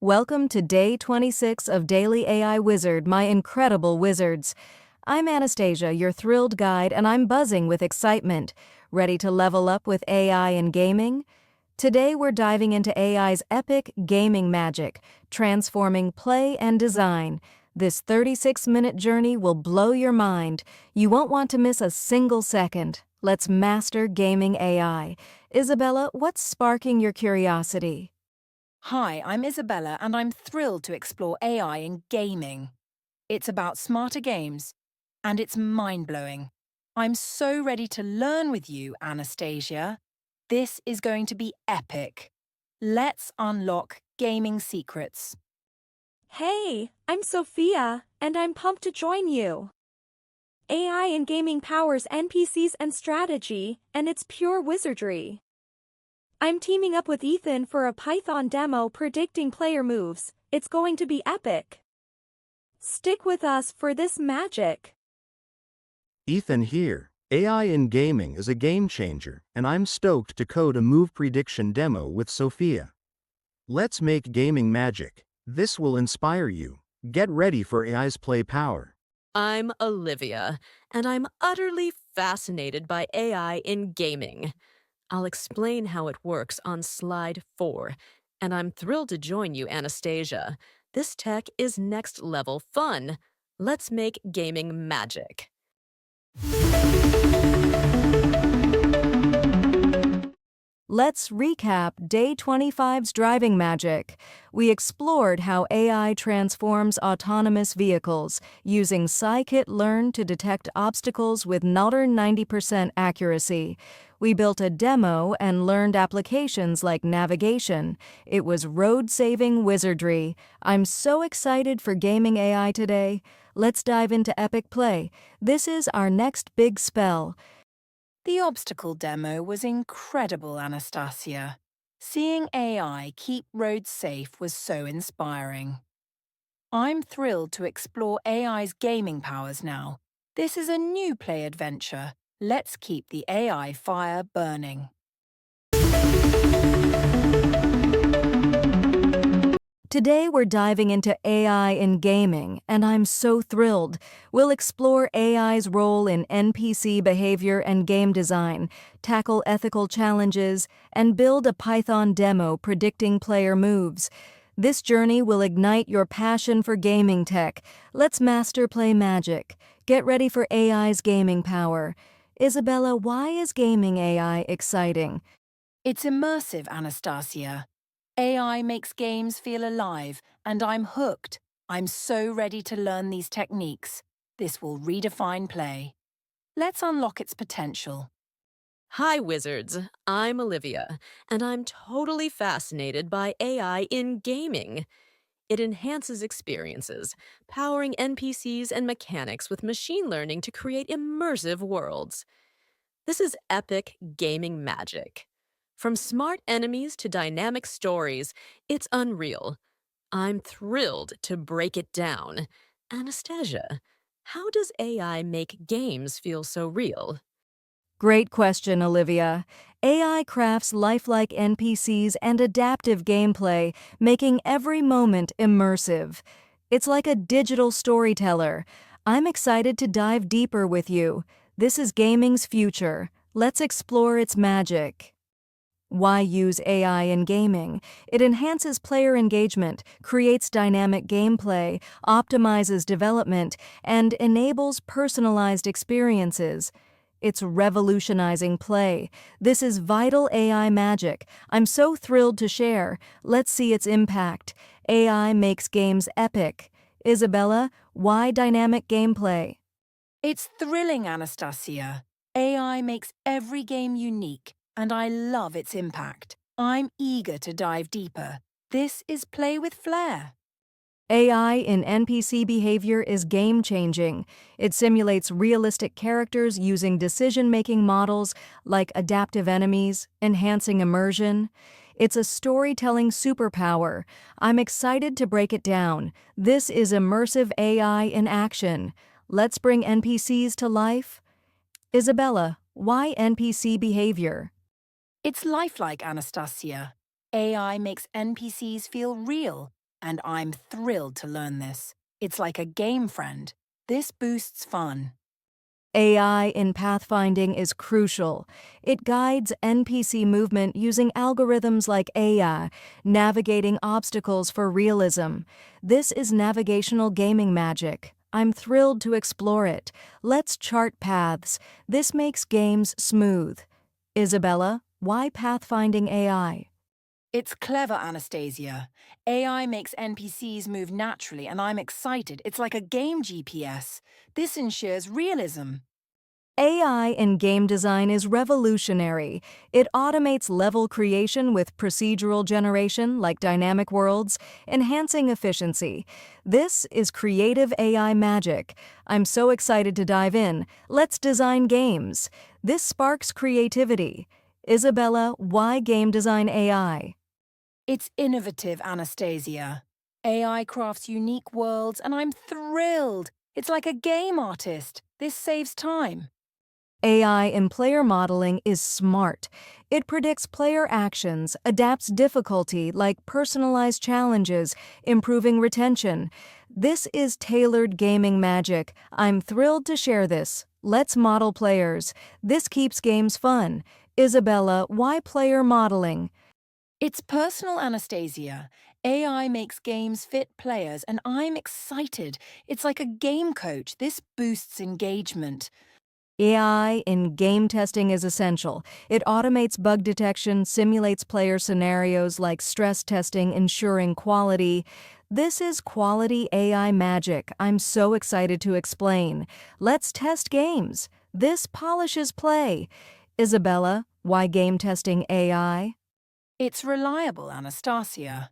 Welcome to day 26 of DailyAIWizard, my incredible wizards. I'm Anastasia, your thrilled guide, and I'm buzzing with excitement. Ready to level up with AI and gaming? Today we're diving into AI's epic gaming magic, transforming play and design. This 36-minute journey will blow your mind. You won't want to miss a single second. Let's master gaming AI. Isabella, what's sparking your curiosity? Hi, I'm Isabella and I'm thrilled to explore AI in gaming. It's about smarter games and it's mind-blowing. I'm so ready to learn with you, Anastasia. This is going to be epic. Let's unlock gaming secrets. Hey, I'm Sophia, and I'm pumped to join you. AI in gaming powers NPCs and strategy, and it's pure wizardry. I'm teaming up with Ethan for a Python demo predicting player moves. It's going to be epic. Stick with us for this magic. Ethan here. AI in gaming is a game changer, and I'm stoked to code a move prediction demo with Sophia. Let's make gaming magic. This will inspire you. Get ready for AI's play power. I'm Olivia, and I'm utterly fascinated by AI in gaming. I'll explain how it works on slide 4, and I'm thrilled to join you, Anastasia. This tech is next-level fun. Let's make gaming magic. Let's recap Day 25's driving magic. We explored how AI transforms autonomous vehicles using Scikit-learn to detect obstacles with 90% accuracy. We built a demo and learned applications like navigation. It was road-saving wizardry. I'm so excited for gaming AI today. Let's dive into epic play. This is our next big spell. The obstacle demo was incredible, Anastasia. Seeing AI keep roads safe was so inspiring. I'm thrilled to explore AI's gaming powers now. This is a new play adventure. Let's keep the AI fire burning. Today we're diving into AI in gaming, and I'm so thrilled. We'll explore AI's role in NPC behavior and game design, tackle ethical challenges, and build a Python demo predicting player moves. This journey will ignite your passion for gaming tech. Let's master play magic. Get ready for AI's gaming power. Isabella, why is gaming AI exciting? It's immersive, Anastasia. AI makes games feel alive, and I'm hooked. I'm so ready to learn these techniques. This will redefine play. Let's unlock its potential. Hi, wizards. I'm Olivia, and I'm totally fascinated by AI in gaming. It enhances experiences, powering NPCs and mechanics with machine learning to create immersive worlds. This is epic gaming magic. From smart enemies to dynamic stories, it's unreal. I'm thrilled to break it down. Anastasia, how does AI make games feel so real? Great question, Olivia. AI crafts lifelike NPCs and adaptive gameplay, making every moment immersive. It's like a digital storyteller. I'm excited to dive deeper with you. This is gaming's future. Let's explore its magic. Why use AI in gaming? It enhances player engagement, creates dynamic gameplay, optimizes development, and enables personalized experiences. It's revolutionizing play. This is vital AI magic. I'm so thrilled to share. Let's see its impact. AI makes games epic. Isabella, why dynamic gameplay? It's thrilling, Anastasia. AI makes every game unique, and I love its impact. I'm eager to dive deeper. This is play with flair. AI in NPC behavior is game-changing. It simulates realistic characters using decision-making models like adaptive enemies, enhancing immersion. It's a storytelling superpower. I'm excited to break it down. This is immersive AI in action. Let's bring NPCs to life. Isabella, why NPC behavior? It's lifelike, Anastasia. AI makes NPCs feel real. and I'm thrilled to learn this. It's like a game friend. This boosts fun. AI in pathfinding is crucial. It guides NPC movement using algorithms like AI, navigating obstacles for realism. This is navigational gaming magic. I'm thrilled to explore it. Let's chart paths. This makes games smooth. Isabella, why pathfinding AI? It's clever, Anastasia. AI makes NPCs move naturally, and I'm excited. It's like a game GPS. This ensures realism. AI in game design is revolutionary. It automates level creation with procedural generation like dynamic worlds, enhancing efficiency. This is creative AI magic. I'm so excited to dive in. Let's design games. This sparks creativity. Isabella, why game design AI? It's innovative, Anastasia. AI crafts unique worlds, and I'm thrilled. It's like a game artist. This saves time. AI in player modeling is smart. It predicts player actions, adapts difficulty like personalized challenges, improving retention. This is tailored gaming magic. I'm thrilled to share this. Let's model players. This keeps games fun. Isabella, why player modeling? It's personal, Anastasia. AI makes games fit players, and I'm excited. It's like a game coach. This boosts engagement. AI in game testing is essential. It automates bug detection, simulates player scenarios like stress testing, ensuring quality. This is quality AI magic. I'm so excited to explain. Let's test games. This polishes play. Isabella, why game testing AI? It's reliable, Anastasia.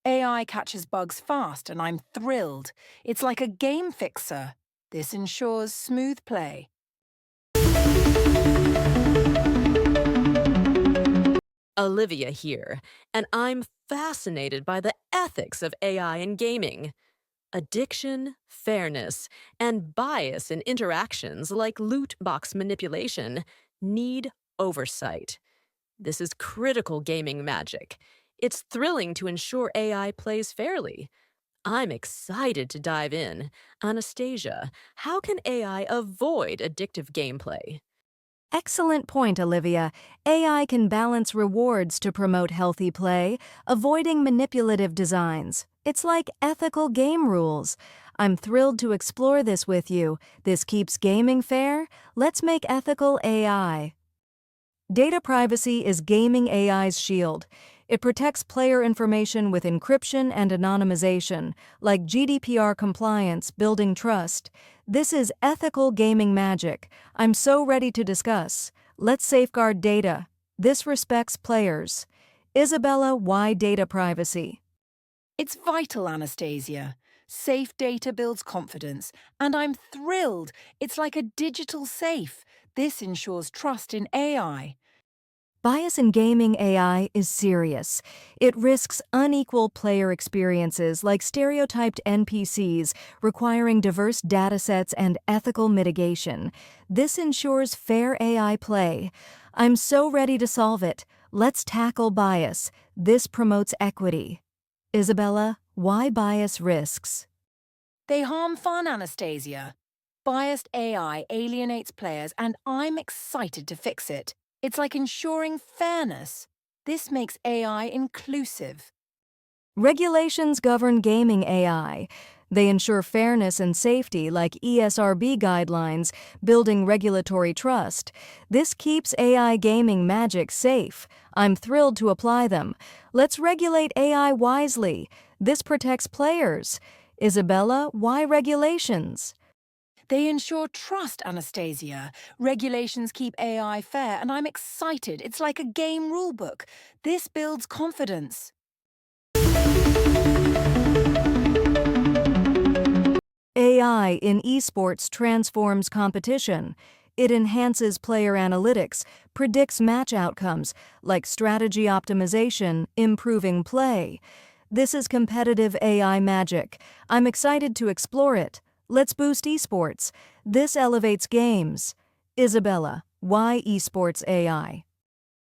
AI catches bugs fast, and I'm thrilled. It's like a game fixer. This ensures smooth play. Olivia here, and I'm fascinated by the ethics of AI in gaming. Addiction, fairness, and bias in interactions like loot box manipulation need oversight. This is critical gaming magic. It's thrilling to ensure AI plays fairly. I'm excited to dive in. Anastasia, how can AI avoid addictive gameplay? Excellent point, Olivia. AI can balance rewards to promote healthy play, avoiding manipulative designs. It's like ethical game rules. I'm thrilled to explore this with you. This keeps gaming fair. Let's make ethical AI. Data privacy is gaming AI's shield. It protects player information with encryption and anonymization, like GDPR compliance, building trust. This is ethical gaming magic. I'm so ready to discuss. Let's safeguard data. This respects players. Isabella, why data privacy? It's vital, Anastasia. Safe data builds confidence, and I'm thrilled. It's like a digital safe. This ensures trust in AI. Bias in gaming AI is serious. It risks unequal player experiences like stereotyped NPCs, requiring diverse datasets and ethical mitigation. This ensures fair AI play. I'm so ready to solve it. Let's tackle bias. This promotes equity. Isabella, why bias risks? They harm fun, Anastasia. Biased AI alienates players, and I'm excited to fix it. It's like ensuring fairness. This makes AI inclusive. Regulations govern gaming AI. They ensure fairness and safety like ESRB guidelines, building regulatory trust. This keeps AI gaming magic safe. I'm thrilled to apply them. Let's regulate AI wisely. This protects players. Isabella, why regulations? They ensure trust, Anastasia. Regulations keep AI fair, and I'm excited. It's like a game rulebook. This builds confidence. AI in esports transforms competition. It enhances player analytics, predicts match outcomes, like strategy optimization, improving play. This is competitive AI magic. I'm excited to explore it. Let's boost esports. This elevates games. Isabella, why esports AI?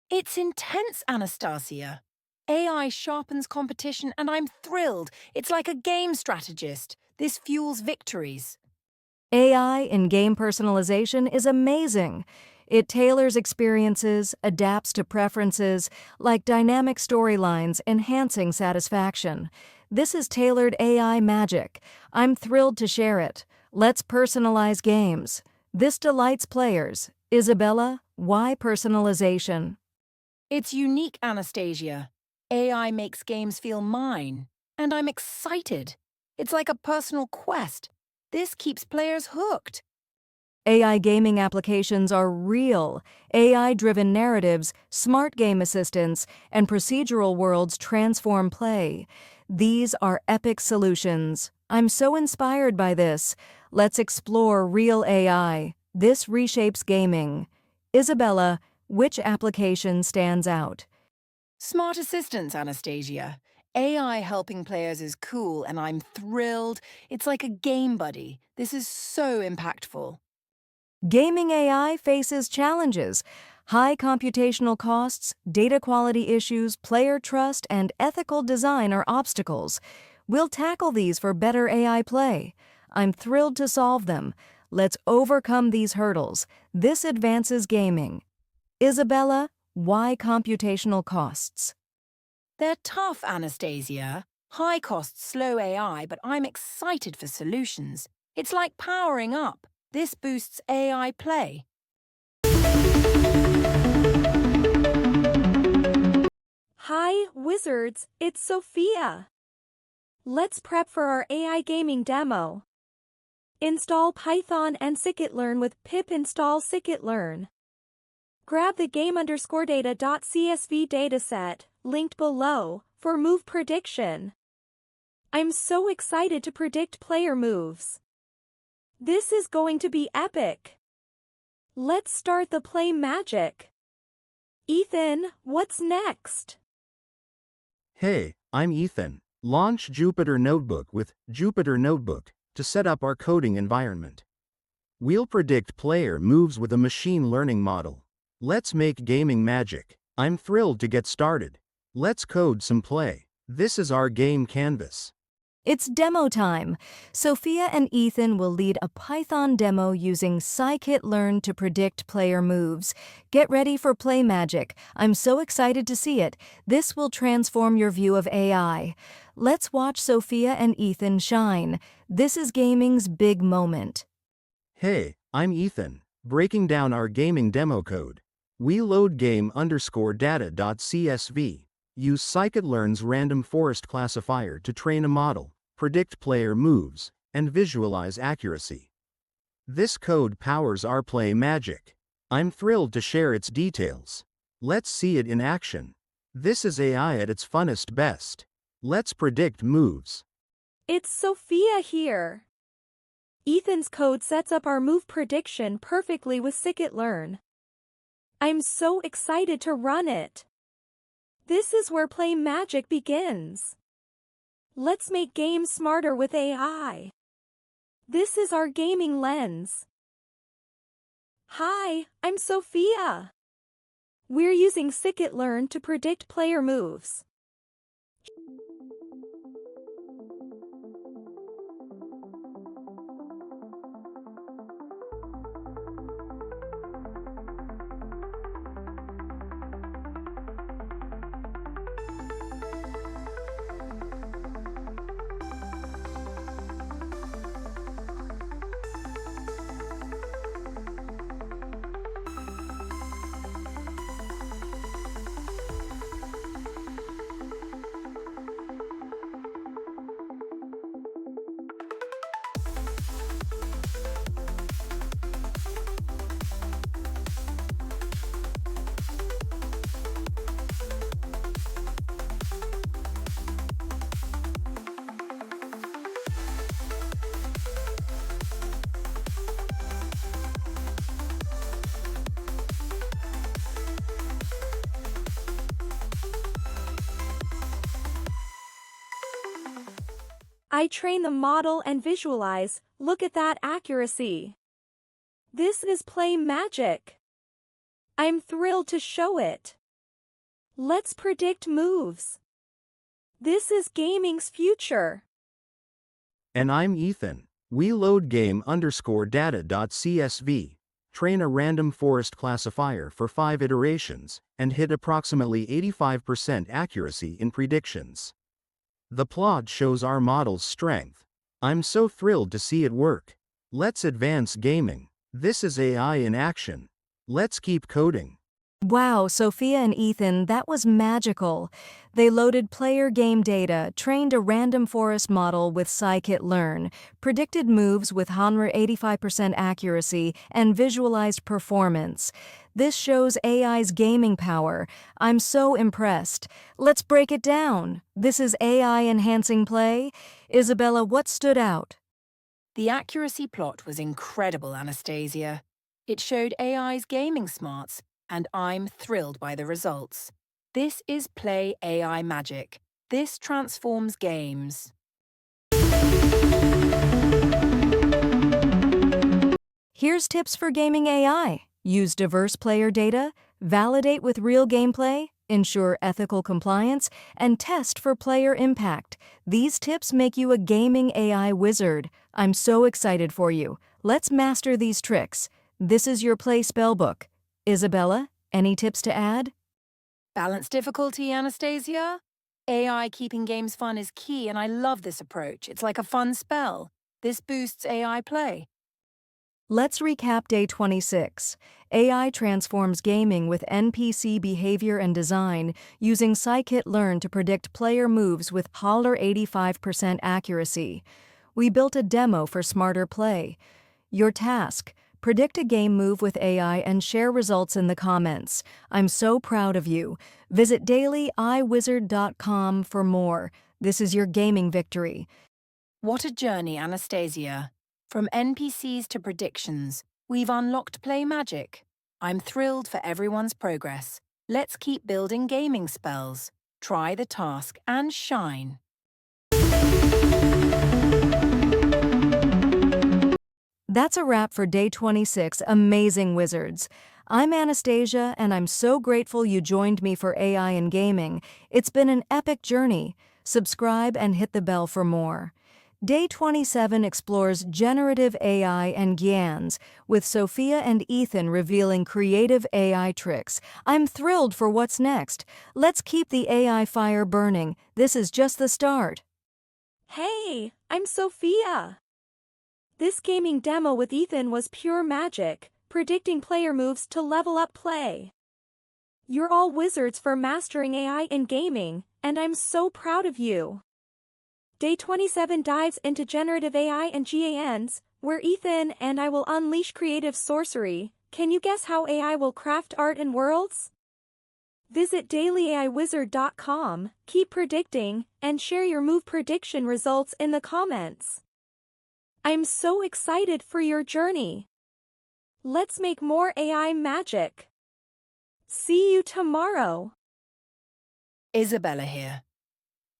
It's intense, Anastasia. AI sharpens competition and I'm thrilled. It's like a game strategist. This fuels victories. AI in game personalization is amazing. It tailors experiences, adapts to preferences, like dynamic storylines, enhancing satisfaction. This is tailored AI magic. I'm thrilled to share it. Let's personalize games. This delights players. Isabella, why personalization? It's unique, Anastasia. AI makes games feel mine, and I'm excited. It's like a personal quest. This keeps players hooked. AI gaming applications are real. AI-driven narratives, smart game assistants, and procedural worlds transform play. These are epic solutions. I'm so inspired by this. Let's explore real AI. This reshapes gaming. Isabella, which application stands out? Smart assistants, Anastasia. AI helping players is cool, and I'm thrilled. It's like a game buddy. This is so impactful. Gaming AI faces challenges. High computational costs, data quality issues, player trust, and ethical design are obstacles. We'll tackle these for better AI play. I'm thrilled to solve them. Let's overcome these hurdles. This advances gaming. Isabella, why computational costs? They're tough, Anastasia. High costs slow AI, but I'm excited for solutions. It's like powering up. This boosts AI play. Hi, wizards, it's Sophia. Let's prep for our AI gaming demo. Install Python and Scikit-learn with pip install Scikit-learn. Grab the game_data.csv dataset, linked below, for move prediction. I'm so excited to predict player moves. This is going to be epic. Let's start the play magic. Ethan, what's next? Hey, I'm Ethan. Launch Jupyter Notebook with Jupyter Notebook to set up our coding environment. We'll predict player moves with a machine learning model. Let's make gaming magic. I'm thrilled to get started. Let's code some play. This is our game canvas. It's demo time. Sophia and Ethan will lead a Python demo using Scikit-learn to predict player moves. Get ready for play magic. I'm so excited to see it. This will transform your view of AI. Let's watch Sophia and Ethan shine. This is gaming's big moment. Hey, I'm Ethan, breaking down our gaming demo code. We load game_data.csv, use Scikit-learn's random forest classifier to train a model, predict player moves, and visualize accuracy. This code powers our play magic. I'm thrilled to share its details. Let's see it in action. This is AI at its funnest best. Let's predict moves. It's Sophia here. Ethan's code sets up our move prediction perfectly with Scikit-learn. I'm so excited to run it. This is where play magic begins. Let's make games smarter with AI. This is our gaming lens. Hi, I'm Sophia. We're using Scikit-learn to predict player moves. I train the model and visualize. Look at that accuracy. This is play magic. I'm thrilled to show it. Let's predict moves. This is gaming's future. And I'm Ethan. We load game_data.csv, train a random forest classifier for 5 iterations, and hit approximately 85% accuracy in predictions. The plot shows our model's strength. I'm so thrilled to see it work. Let's advance gaming. This is AI in action. Let's keep coding. Wow, Sophia and Ethan, that was magical. They loaded player game data, trained a random forest model with Scikit-learn, predicted moves with 185% accuracy, and visualized performance. This shows AI's gaming power. I'm so impressed. Let's break it down. This is AI enhancing play. Isabella, what stood out? The accuracy plot was incredible, Anastasia. It showed AI's gaming smarts, and I'm thrilled by the results. This is Play AI magic. This transforms games. Here's tips for gaming AI. Use diverse player data, validate with real gameplay, ensure ethical compliance, and test for player impact. These tips make you a gaming AI wizard. I'm so excited for you. Let's master these tricks. This is your play spellbook. Isabella, any tips to add? Balance difficulty, Anastasia? AI keeping games fun is key, and I love this approach. It's like a fun spell. This boosts AI play. Let's recap day 26. AI transforms gaming with NPC behavior and design using Scikit-learn to predict player moves with 85% accuracy. We built a demo for smarter play. Your task: predict a game move with AI and share results in the comments. I'm so proud of you. Visit DailyAIWizard.com for more. This is your gaming victory. What a journey, Anastasia. From NPCs to predictions, we've unlocked play magic. I'm thrilled for everyone's progress. Let's keep building gaming spells. Try the task and shine. That's a wrap for day 26, Amazing Wizards. I'm Anastasia, and I'm so grateful you joined me for AI and Gaming. It's been an epic journey. Subscribe and hit the bell for more. Day 27 explores Generative AI and GANs, with Sophia and Ethan revealing creative AI tricks. I'm thrilled for what's next. Let's keep the AI fire burning. This is just the start. Hey, I'm Sophia. This gaming demo with Ethan was pure magic, predicting player moves to level up play. You're all wizards for mastering AI in gaming, and I'm so proud of you. Day 27 dives into generative AI and GANs, where Ethan and I will unleash creative sorcery. Can you guess how AI will craft art and worlds? Visit DailyAIWizard.com, keep predicting, and share your move prediction results in the comments. I'm so excited for your journey. Let's make more AI magic. See you tomorrow. Isabella here.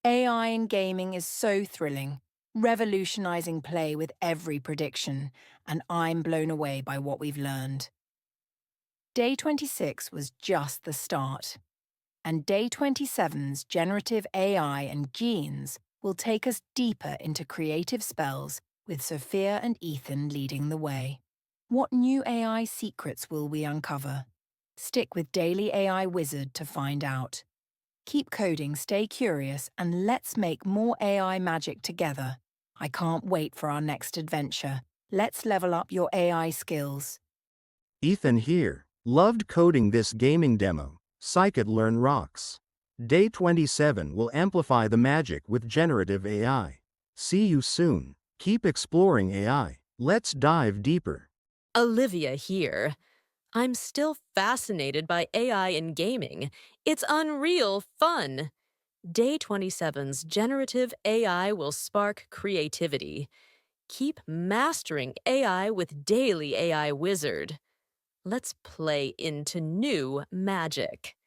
AI in gaming is so thrilling, revolutionizing play with every prediction, and I'm blown away by what we've learned. Day 26 was just the start, and Day 27's generative AI and GANs will take us deeper into creative spells with Sophia and Ethan leading the way. What new AI secrets will we uncover? Stick with Daily AI Wizard to find out. Keep coding, stay curious, and let's make more AI magic together. I can't wait for our next adventure. Let's level up your AI skills. Ethan here. Loved coding this gaming demo. Scikit-learn rocks. Day 27 will amplify the magic with generative AI. See you soon. Keep exploring AI. Let's dive deeper. Olivia here. I'm still fascinated by AI in gaming. It's unreal fun. Day 27's generative AI will spark creativity. Keep mastering AI with Daily AI Wizard. Let's play into new magic.